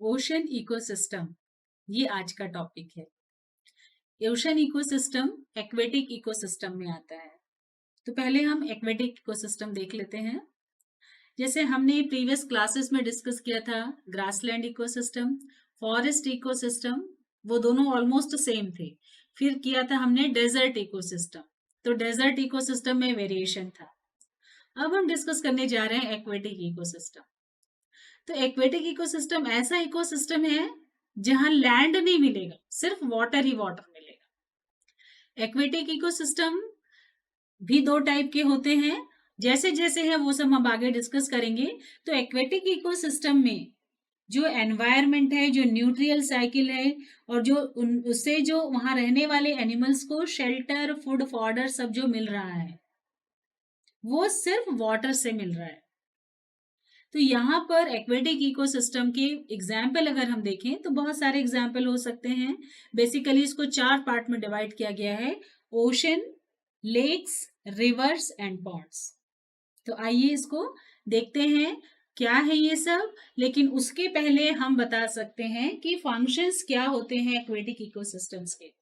Ocean ecosystem, ये आज का टॉपिक है। ओशन इकोसिस्टम एक्वेटिक इकोसिस्टम में आता है। तो पहले हम एक्वेटिक इकोसिस्टम देख लेते हैं। जैसे हमने प्रीवियस क्लासेस में डिस्कस किया था, ग्रासलैंड इकोसिस्टम, फॉरेस्ट इकोसिस्टम, वो दोनों ऑलमोस्ट सेम थे। फिर किया था हमने डेजर्ट इकोसिस्टम, तो डेजर्ट इकोसिस्टम में वेरिएशन था। अब हम डिस्कस करने जा रहे हैं एक्वेटिक इकोसिस्टम। तो एक्वेटिक इकोसिस्टम ऐसा इकोसिस्टम है जहां लैंड नहीं मिलेगा, सिर्फ वाटर ही वाटर मिलेगा। एक्वेटिक इकोसिस्टम भी दो टाइप के होते हैं, जैसे जैसे है वो सब हम आगे डिस्कस करेंगे। तो एक्वेटिक इकोसिस्टम में जो एनवायरनमेंट है, जो न्यूट्रियल साइकिल है, और जो उससे जो वहां रहने वाले एनिमल्स को शेल्टर, फूड, फॉडर सब जो मिल रहा है वो सिर्फ वाटर से मिल रहा है। तो यहाँ पर एक्वेटिक इकोसिस्टम के एग्जाम्पल अगर हम देखें तो बहुत सारे एग्जाम्पल हो सकते हैं। बेसिकली इसको 4 पार्ट में डिवाइड किया गया है: ocean, lakes, rivers and ponds. तो आइए इसको देखते हैं क्या है ये सब। लेकिन उसके पहले हम बता सकते हैं कि फंक्शंस क्या होते हैं एक्वेटिक इकोसिस्टम्स के।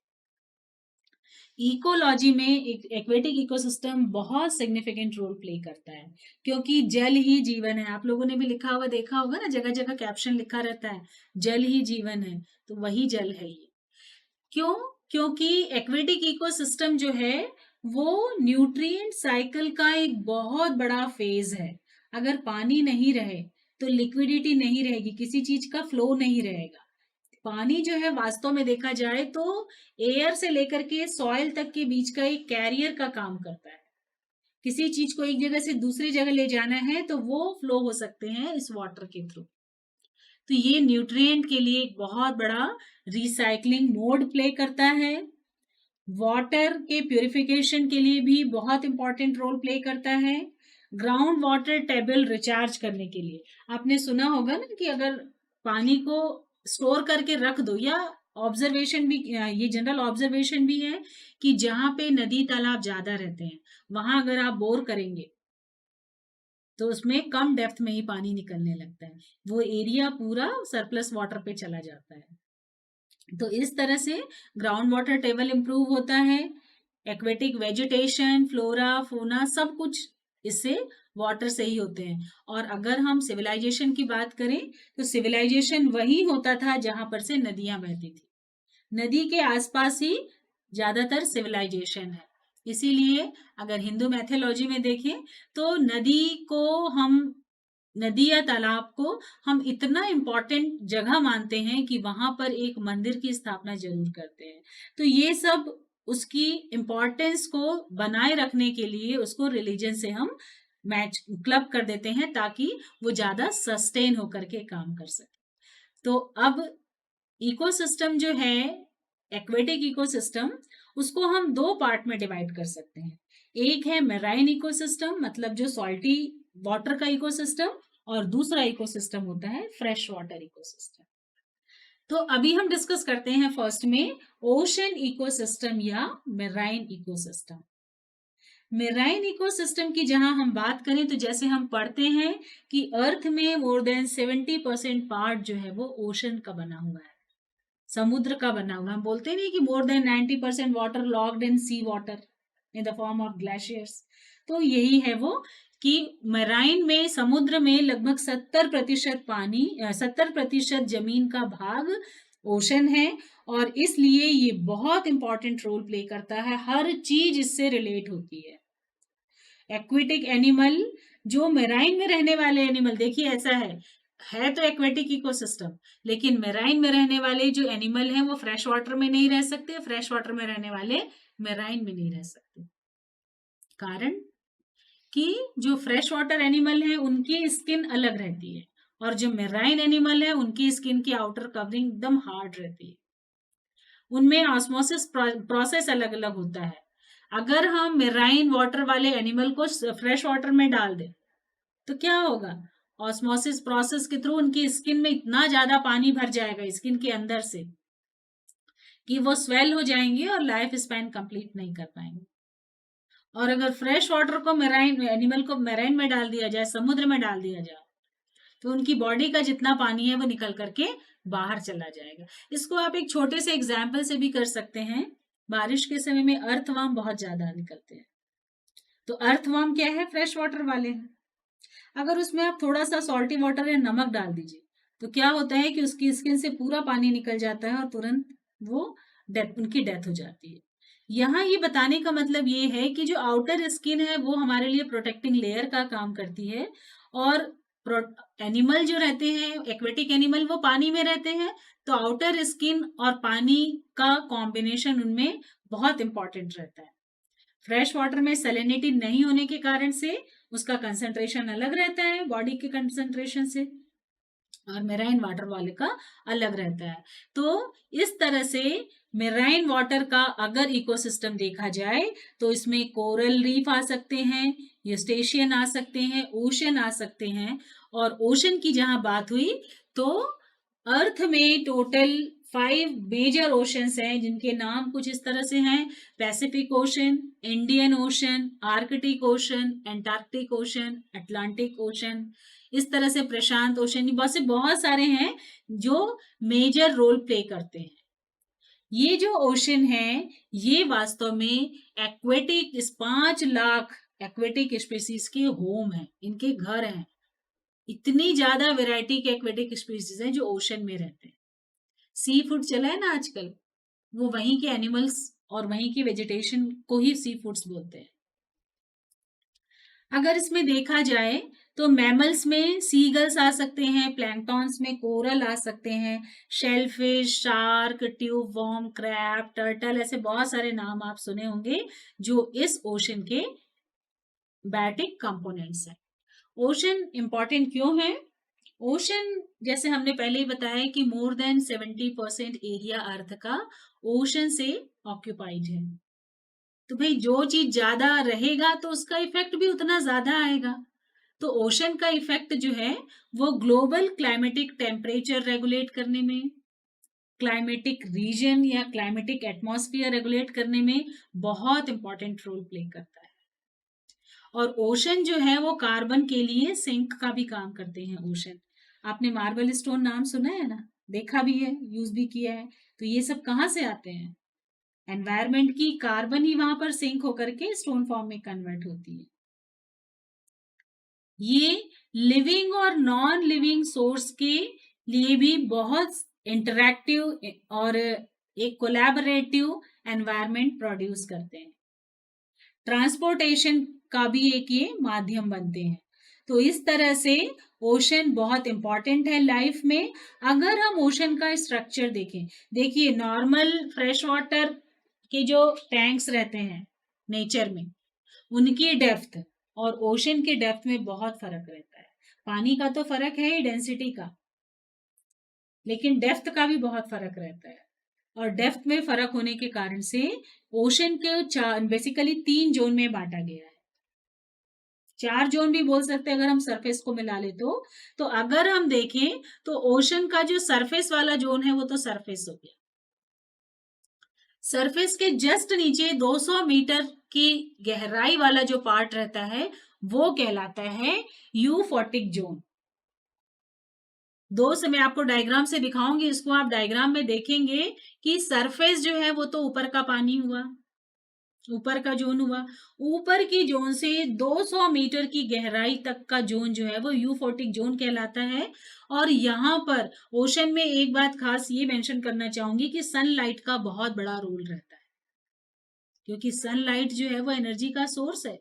इकोलॉजी में एक एक्वेटिक इकोसिस्टम बहुत सिग्निफिकेंट रोल प्ले करता है, क्योंकि जल ही जीवन है। आप लोगों ने भी लिखा हुआ देखा होगा ना, जगह जगह कैप्शन लिखा रहता है जल ही जीवन है, तो वही जल है ये। क्यों? क्योंकि एक्वेटिक इकोसिस्टम जो है वो न्यूट्रिएंट साइकिल का एक बहुत बड़ा फेज है। अगर पानी नहीं रहे तो लिक्विडिटी नहीं रहेगी, किसी चीज का फ्लो नहीं रहेगा। पानी जो है वास्तव में देखा जाए तो एयर से लेकर के सॉइल तक के बीच का एक कैरियर का काम करता है। किसी चीज को एक जगह से दूसरी जगह ले जाना है तो वो फ्लो हो सकते हैं इस वाटर के थ्रू। तो ये न्यूट्रिएंट के लिए एक बहुत बड़ा रिसाइकलिंग मोड प्ले करता है। वाटर के प्यूरिफिकेशन के लिए भी बहुत इंपॉर्टेंट रोल प्ले करता है। ग्राउंड वाटर टेबल रिचार्ज करने के लिए आपने सुना होगा ना कि अगर पानी को स्टोर करके रख दो, या ऑब्जर्वेशन भी, ये जनरल ऑब्जर्वेशन भी है कि जहां पे नदी तालाब ज्यादा रहते हैं वहां अगर आप बोर करेंगे तो उसमें कम डेप्थ में ही पानी निकलने लगता है, वो एरिया पूरा सरप्लस वाटर पे चला जाता है। तो इस तरह से ग्राउंड वाटर टेबल इंप्रूव होता है। एक्वेटिक वेजिटेशन, फ्लोरा, फोना सब कुछ इससे वाटर से ही होते हैं। और अगर हम सिविलाइजेशन की बात करें तो सिविलाइजेशन वही होता था जहां पर से नदियां बहती थी। नदी के आसपास ही ज्यादातर सिविलाइजेशन है। इसीलिए अगर हिंदू मैथोलॉजी में देखें तो नदी या तालाब को हम इतना इम्पोर्टेंट जगह मानते हैं कि वहां पर एक मंदिर की स्थापना जरूर करते हैं। तो ये सब उसकी इम्पोर्टेंस को बनाए रखने के लिए उसको रिलीजन से हम मैच क्लब कर देते हैं, ताकि वो ज्यादा सस्टेन होकर के काम कर सके। तो अब इकोसिस्टम जो है, एक्वेटिक इकोसिस्टम, उसको हम दो पार्ट में डिवाइड कर सकते हैं। एक है मेराइन इकोसिस्टम, मतलब जो सॉल्टी वाटर का इकोसिस्टम, और दूसरा इकोसिस्टम होता है फ्रेश वाटर इकोसिस्टम। तो अभी हम डिस्कस करते हैं फर्स्ट में ओशन इकोसिस्टम या मेराइन इकोसिस्टम। मेराइन इकोसिस्टम की जहां हम बात करें तो जैसे हम पढ़ते हैं कि अर्थ में मोर देन 70% पार्ट जो है वो ओशन का बना हुआ है, समुद्र का बना हुआ। हम बोलते नहीं कि more than 90% water locked in sea water in the form of glaciers. तो यही है वो कि मेराइन में, समुद्र में लगभग 70% पानी, 70% जमीन का भाग ओशन है। और इसलिए ये बहुत इंपॉर्टेंट रोल प्ले करता है, हर चीज इससे रिलेट होती है। एक्वेटिक एनिमल, जो मेराइन में रहने वाले एनिमल, देखिए ऐसा है तो एक्वेटिक इकोसिस्टम, लेकिन मेराइन में रहने वाले जो एनिमल हैं वो फ्रेश वाटर में नहीं रह सकते, फ्रेश वाटर में रहने वाले मेराइन में नहीं रह सकते। कारण कि जो फ्रेश वाटर एनिमल है उनकी स्किन अलग रहती है, और जो मेराइन एनिमल है उनकी स्किन की आउटर कवरिंग एकदम हार्ड रहती है। उनमें ऑस्मोसिस प्रोसेस अलग अलग होता है। अगर हम मेराइन वाटर वाले एनिमल को फ्रेश वाटर में डाल दें तो क्या होगा? ऑस्मोसिस प्रोसेस के थ्रू उनकी स्किन में इतना ज्यादा पानी भर जाएगा स्किन के अंदर से कि वो स्वेल हो जाएंगे और लाइफ स्पैन कंप्लीट नहीं कर पाएंगे। और अगर फ्रेश वाटर को मेराइन एनिमल को मेराइन में डाल दिया जाए, समुद्र में डाल दिया जाए, तो उनकी बॉडी का जितना पानी है वो निकल करके बाहर चला जाएगा। इसको आप एक छोटे से एग्जाम्पल से भी कर सकते हैं। बारिश के समय में अर्थवर्म बहुत ज्यादा निकलते हैं। तो अर्थवर्म क्या है? फ्रेश वाटर वाले हैं। अगर उसमें आप थोड़ा सा सॉल्टी वाटर या नमक डाल दीजिए तो क्या होता है कि उसकी स्किन से पूरा पानी निकल जाता है और तुरंत वो उनकी डेथ हो जाती है। यहाँ ये बताने का मतलब ये है कि जो आउटर स्किन है वो हमारे लिए प्रोटेक्टिंग लेयर का काम करती है, और एनिमल जो रहते हैं, एक्वेटिक एनिमल, वो पानी में रहते हैं, तो आउटर स्किन और पानी का कॉम्बिनेशन उनमें बहुत इंपॉर्टेंट रहता है। फ्रेश वाटर में सैलिनिटी नहीं होने के कारण से उसका कंसंट्रेशन अलग रहता है बॉडी के कंसंट्रेशन से, और मेराइन वाटर वाले का अलग रहता है। तो इस तरह से मेराइन वाटर का अगर इकोसिस्टम देखा जाए तो इसमें कोरल रीफ आ सकते हैं, यूस्टेशियन आ सकते हैं, ओशन आ सकते हैं। और ओशन की जहां बात हुई तो अर्थ में टोटल 5 मेजर ओशंस हैं, जिनके नाम कुछ इस तरह से हैं: Pacific ocean, Indian ocean, Arctic ocean, Antarctic ocean, Atlantic ocean, इस तरह से प्रशांत ओशन, बहुत सारे हैं जो मेजर रोल प्ले करते हैं। ये जो ओशन है ये वास्तव में एक्वेटिक 5 लाख एक्वेटिक स्पीसीज के होम है, इनके घर हैं। इतनी ज्यादा वैरायटी के एक्वेटिक स्पीसीज हैं जो ओशन में रहते हैं। सी फूड चला है ना आजकल, वो वहीं के एनिमल्स और वहीं की वेजिटेशन को ही सी फूड्स बोलते हैं। अगर इसमें देखा जाए तो मैमल्स में सीगल्स आ सकते हैं, प्लैंक्टॉन्स में कोरल आ सकते हैं, shellfish, shark, tube worm, crab, turtle, ऐसे बहुत सारे नाम आप सुने होंगे जो इस ओशन के बायोटिक कंपोनेंट्स हैं। ओशन इंपॉर्टेंट क्यों है? ओशन, जैसे हमने पहले ही बताया कि मोर देन 70% एरिया अर्थ का ओशन से ऑक्यूपाइड है। तो भाई जो चीज ज्यादा रहेगा तो उसका इफेक्ट भी उतना ज्यादा आएगा। तो ओशन का इफेक्ट जो है वो ग्लोबल क्लाइमेटिक टेम्परेचर रेगुलेट करने में, क्लाइमेटिक रीजन या क्लाइमेटिक एटमॉस्फेयर रेगुलेट करने में बहुत इंपॉर्टेंट रोल प्ले करता है। और ओशन जो है वो कार्बन के लिए सिंक का भी काम करते हैं। ओशन, आपने मार्बल स्टोन नाम सुना है ना, देखा भी है, यूज भी किया है। तो ये सब कहाँ से आते हैं? एनवायरमेंट की कार्बन ही वहां पर सिंक होकर के स्टोन फॉर्म में कन्वर्ट होती है। ये लिविंग और नॉन लिविंग सोर्स के लिए भी बहुत इंटरैक्टिव और एक कोलैबोरेटिव एनवायरमेंट प्रोड्यूस करते हैं। ट्रांसपोर्टेशन का भी एक ये माध्यम बनते हैं। तो इस तरह से ओशन बहुत इंपॉर्टेंट है लाइफ में। अगर हम ओशन का स्ट्रक्चर देखें, देखिए नॉर्मल फ्रेश वाटर के जो टैंक्स रहते हैं नेचर में, उनकी डेप्थ और ओशन के डेप्थ में बहुत फर्क रहता है। पानी का तो फर्क है ही डेंसिटी का, लेकिन डेप्थ का भी बहुत फर्क रहता है। और डेप्थ में फर्क होने के कारण से ओशन के बेसिकली 3 जोन में बांटा गया है। 4 जोन भी बोल सकते हैं अगर हम सरफेस को मिला ले तो अगर हम देखें तो ओशन का जो सरफेस वाला जोन है वो तो सरफेस हो गया। सरफेस के जस्ट नीचे 200 मीटर की गहराई वाला जो पार्ट रहता है वो कहलाता है यूफोटिक जोन। दो से मैं आपको डायग्राम से दिखाऊंगी, इसको आप डायग्राम में देखेंगे कि सरफेस जो है वो तो ऊपर का पानी हुआ, ऊपर का जोन हुआ। ऊपर की जोन से 200 मीटर की गहराई तक का जोन जो है वो यूफोटिक जोन कहलाता है। और यहाँ पर ओशन में एक बात खास ये मेंशन करना चाहूंगी कि सनलाइट का बहुत बड़ा रोल रहता है, क्योंकि सनलाइट जो है वो एनर्जी का सोर्स है।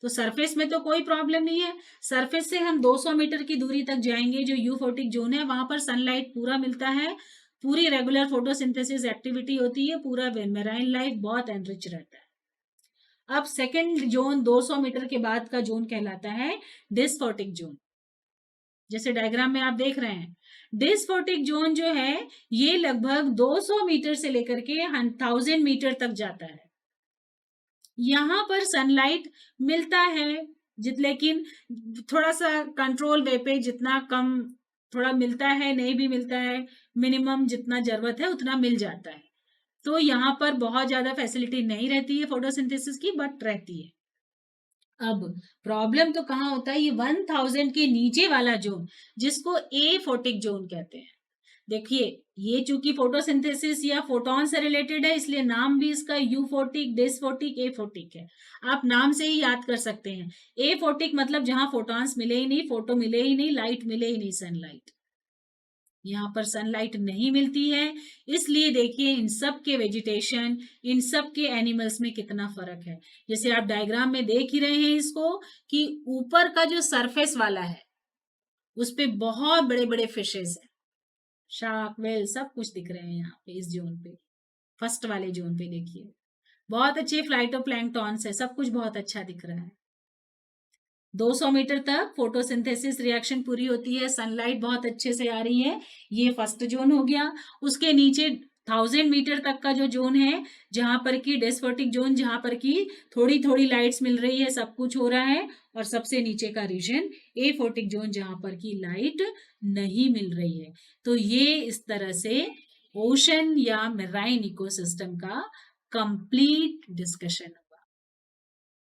तो सरफेस में तो कोई प्रॉब्लम नहीं है, सरफेस से हम 200 मीटर की दूरी तक जाएंगे, जो यूफोटिक जोन है वहां पर सनलाइट पूरा मिलता है, पूरी रेगुलर फोटोसिंथेसिस एक्टिविटी होती है, पूरा मेराइन लाइफ बहुत एनरिच रहता है। अब सेकंड जोन 200 मीटर के बाद का जोन कहलाता है डिस्फोटिक जोन। जैसे डायग्राम में आप देख रहे हैं, डिस्फोटिक जोन जो है ये लगभग 200 मीटर से लेकर के 1000 मीटर तक जाता है। यहाँ पर सनलाइट मिलता है लेकिन थोड़ा सा कंट्रोल वे पे, जितना कम थोड़ा मिलता है, नहीं भी मिलता है, मिनिमम जितना जरूरत है उतना मिल जाता है। तो यहाँ पर बहुत ज्यादा फैसिलिटी नहीं रहती है फोटोसिंथेसिस की, बट रहती है। अब प्रॉब्लम तो कहाँ होता है, ये 1000 के नीचे वाला जोन, जिसको एफोटिक जोन कहते हैं। देखिए, ये चूंकि फोटोसिंथेसिस या फोटोन से रिलेटेड है, इसलिए नाम भी इसका यूफोटिक, डिसफोटिक, एफोटिक है। आप नाम से ही याद कर सकते हैं। एफोटिक मतलब जहां फोटॉन्स मिले ही नहीं, फोटो मिले ही नहीं, लाइट मिले ही नहीं, सनलाइट। यहाँ पर सनलाइट नहीं मिलती है, इसलिए देखिए इन सब के वेजिटेशन, इन सब के एनिमल्स में कितना फर्क है। जैसे आप डायग्राम में देख ही रहे हैं इसको, कि ऊपर का जो सरफेस वाला है उस पे बहुत बड़े बड़े फिशेस हैं, शार्क, वेल, सब कुछ दिख रहे हैं यहाँ पे इस जोन पे। फर्स्ट वाले जोन पे देखिए, बहुत अच्छे फ्लाइटोप्लैंक्टॉन्स है, सब कुछ बहुत अच्छा दिख रहा है। 200 मीटर तक फोटोसिंथेसिस रिएक्शन पूरी होती है, सनलाइट बहुत अच्छे से आ रही है, ये फर्स्ट जोन हो गया। उसके नीचे 1000 मीटर तक का जो जोन है, जहां पर की डेस्फोटिक जोन, जहां पर की थोड़ी थोड़ी लाइट्स मिल रही है, सब कुछ हो रहा है। और सबसे नीचे का रीजन एफोटिक जोन, जहां पर की लाइट नहीं मिल रही है। तो ये इस तरह से ओशन या मेराइन इकोसिस्टम का कंप्लीट डिस्कशन